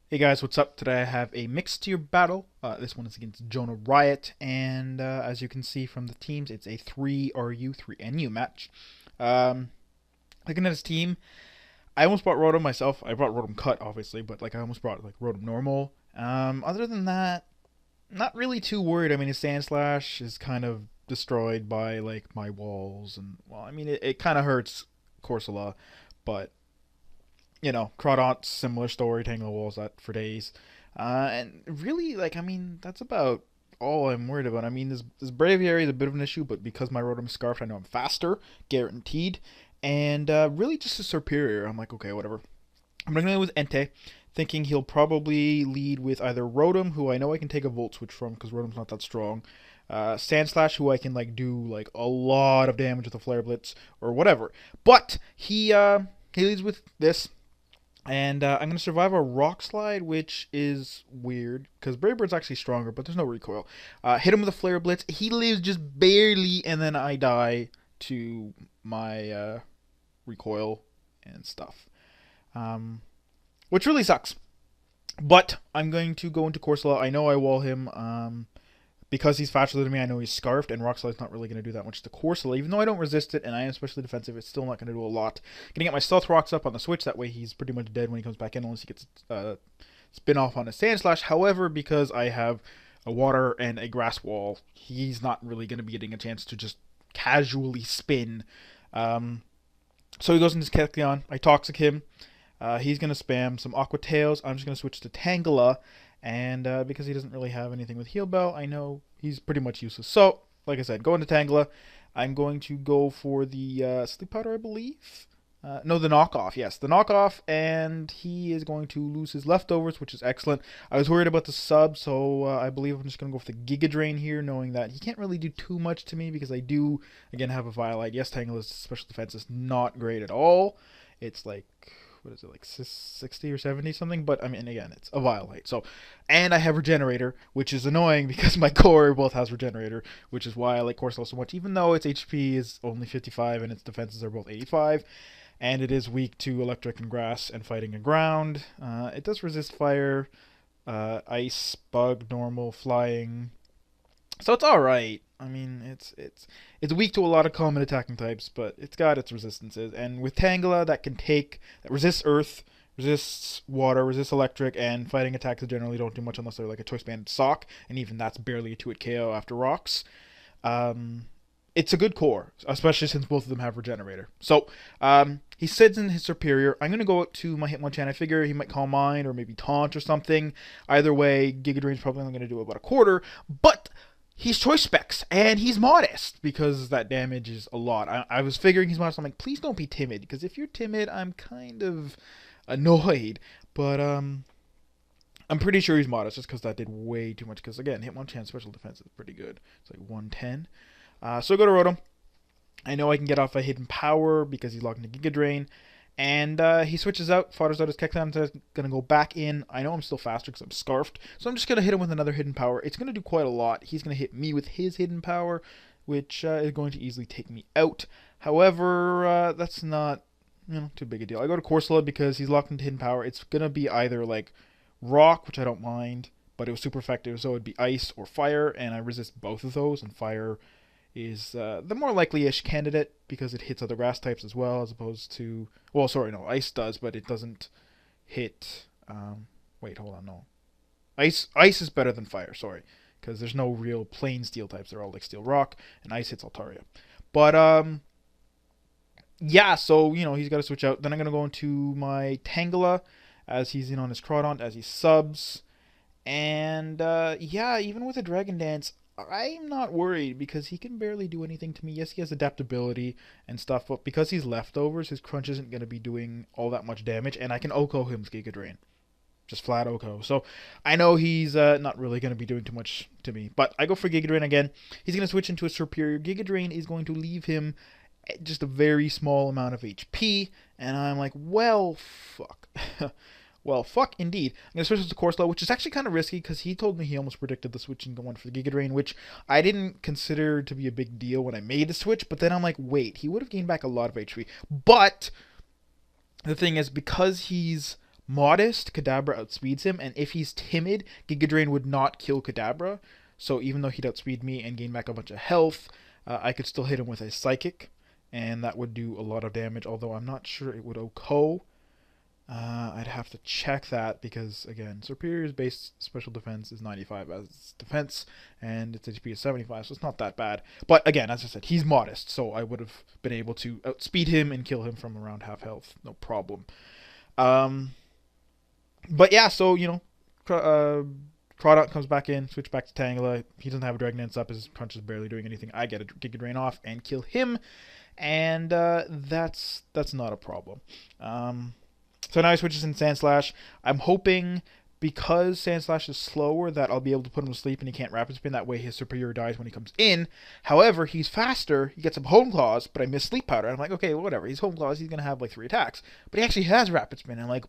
Hey guys, what's up? Today I have a mixed tier battle. This one is against jonariot, and as you can see from the teams, it's a 3RU, 3NU match. Um, Looking at his team, I almost brought Rotom myself. I brought Rotom Cut, obviously, but I almost brought Rotom Normal. Other than that, not really too worried. I mean, his Sand Slash is kind of destroyed by my walls, and well, I mean, it kind of hurts Corsola, but Crawdaunt, similar story, Tangela walls that for days. And really, I mean, that's about all I'm worried about. I mean, this Braviary is a bit of an issue, but because my Rotom is Scarfed, I know I'm faster, guaranteed. And really just a superior. I'm like, okay, whatever. I'm going to go with Entei, thinking he'll probably lead with either Rotom, who I know I can take a Volt Switch from, because Rotom's not that strong. Sand Slash, who I can do a lot of damage with a Flare Blitz, or whatever. But he leads with this. And I'm going to survive a Rock Slide, which is weird, because Brave Bird's actually stronger, but there's no recoil. Hit him with a Flare Blitz. He lives just barely, and then I die to my recoil and stuff. Which really sucks. But I'm going to go into Corsola. I know I wall him. Because he's faster than me, I know he's Scarfed, and Rock Slide's not really going to do that much to Corsola. Even though I don't resist it, and I am especially defensive, it's still not going to do a lot. Going to get my Stealth Rocks up on the switch, that way he's pretty much dead when he comes back in, unless he gets spin off on a Sand Slash. However, because I have a Water and a Grass Wall, he's not really going to be getting a chance to just casually spin. So he goes into his Kecleon. I Toxic him. He's going to spam some Aqua Tails. I'm just going to switch to Tangela. And because he doesn't really have anything with Heal Bell, I know he's pretty much useless. So, like I said, going to Tangela. I'm going to go for the Sleep Powder, I believe. No, the knockoff. Yes, the knockoff. And he is going to lose his leftovers, which is excellent. I was worried about the sub, so I believe I'm just going to go for the Giga Drain here, knowing that he can't really do too much to me because I do, again, have a Violite. Yes, Tangela's special defense is not great at all. It's what is it, 60 or 70 something, but I mean, again, it's a Violite. So, and I have Regenerator, which is annoying because my core both has Regenerator, which is why I like Corsola so much, even though its HP is only 55 and its defenses are both 85, and it is weak to electric and grass and fighting and ground. It does resist fire, ice, bug, normal, flying, so it's all right. I mean, it's weak to a lot of common attacking types, but it's got its resistances. And with Tangela, that resists Earth, resists water, resists electric, and fighting attacks that generally don't do much unless they're like a choice banded sock, and even that's barely a 2-hit KO after rocks. It's a good core, especially since both of them have Regenerator. So he sits in his superior. I'm gonna go up to my Hitmonchan. I figure he might Calm Mind or maybe Taunt or something. Either way, Giga Drain's probably only gonna do about a quarter, but he's choice specs and he's modest because that damage is a lot. I was figuring he's modest. I'm like, please don't be timid, because if you're timid, I'm kind of annoyed. But I'm pretty sure he's modest just because that did way too much. Because again, Hitmonchan's special defense is pretty good. It's like 110. So I go to Rotom. I know I can get off a Hidden Power because he's locked into Giga Drain. And he switches out, fodders out his Kecleon, so I'm going to go back in. I know I'm still faster because I'm Scarfed, so I'm just going to hit him with another Hidden Power. It's going to do quite a lot. He's going to hit me with his Hidden Power, which is going to easily take me out. However, that's not too big a deal. I go to Corsola because he's locked into Hidden Power. It's going to be either Rock, which I don't mind, but it was super effective, so it would be Ice or Fire, and I resist both of those, and Fire is the more likely-ish candidate because it hits other grass types as well, as opposed to, well, sorry, no, ice does, but it doesn't hit, wait, hold on, no. Ice is better than fire, sorry, because there's no real plain steel types. They're all like steel rock, and ice hits Altaria. But, yeah, so, he's got to switch out. Then I'm going to go into my Tangela as he's in on his Crawdaunt, as he subs. And, yeah, even with a Dragon Dance, I'm not worried because he can barely do anything to me. Yes, he has adaptability and stuff, but because he's leftovers, his crunch isn't going to be doing all that much damage, and I can Oko him with Giga Drain. Just flat Oko. So I know he's not really going to be doing too much to me, but I go for Giga Drain again. He's going to switch into a superior. Giga Drain is going to leave him at just a very small amount of HP, and I'm like, well, fuck. Well, fuck indeed. I'm going to switch to Corsola, which is actually kind of risky because he told me he almost predicted the switch and going for the Giga Drain, which I didn't consider to be a big deal when I made the switch. But then I'm like, wait, he would have gained back a lot of HP. But the thing is, because he's modest, Kadabra outspeeds him, and if he's timid, Giga Drain would not kill Kadabra. So even though he'd outspeed me and gain back a bunch of health, I could still hit him with a Psychic, and that would do a lot of damage, although I'm not sure it would OHKO. I'd have to check that because, again, Superior's base special defense is 95 as its defense, and its HP is 75, so it's not that bad. But again, as I said, he's modest, so I would have been able to outspeed him and kill him from around half health, no problem. But yeah, so, you know, Crawdot comes back in, switch back to Tangela. He doesn't have a Dragon Dance up, his punch is barely doing anything. I get a Giga Drain off and kill him, and that's not a problem. So now he switches in Sandslash. I'm hoping, because Sandslash is slower, that I'll be able to put him to sleep and he can't Rapid Spin. That way his Superior dies when he comes in. However, he's faster. He gets some Home Claws, but I miss Sleep Powder. I'm like, okay, well, whatever. He's Home Claws. He's going to have like 3 attacks. But he actually has Rapid Spin. I'm like,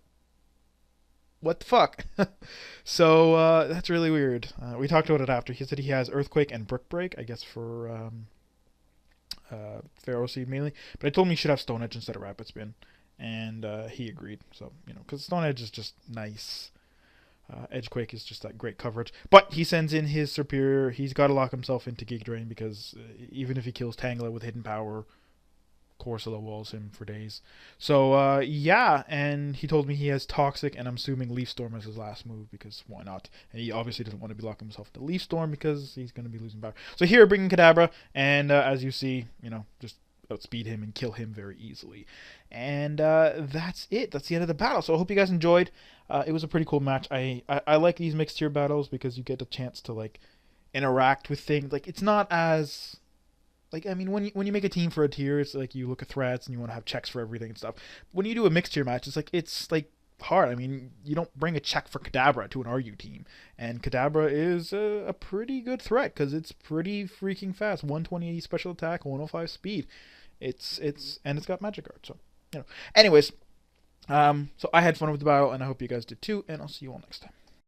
what the fuck? So that's really weird. We talked about it after. He said he has Earthquake and Brick Break, I guess for Pharaoh Seed mainly. But I told him he should have Stone Edge instead of Rapid Spin. And he agreed. So, you know, because Stone Edge is just nice. Edgequake is just that great coverage. But he sends in his Superior. He's got to lock himself into Giga Drain because even if he kills Tangela with Hidden Power, Corsola walls him for days. So, yeah, and he told me he has Toxic, and I'm assuming Leaf Storm as his last move because why not? And he obviously doesn't want to be locking himself into Leaf Storm because he's going to be losing power. So here, bringing Kadabra, and as you see, you know, just outspeed him and kill him very easily. And that's it. That's the end of the battle. So I hope you guys enjoyed. It was a pretty cool match. I like these mixed tier battles because you get a chance to like interact with things. Like it's not as like, I mean, when you make a team for a tier, it's like you look at threats and you want to have checks for everything and stuff. When you do a mixed tier match, it's like hard. I mean, you don't bring a check for Kadabra to an RU team, and Kadabra is a pretty good threat because it's pretty freaking fast. 120 special attack, 105 speed. It's and it's got Magic Guard. So, you know. Anyways, so I had fun with the battle, and I hope you guys did too. And I'll see you all next time.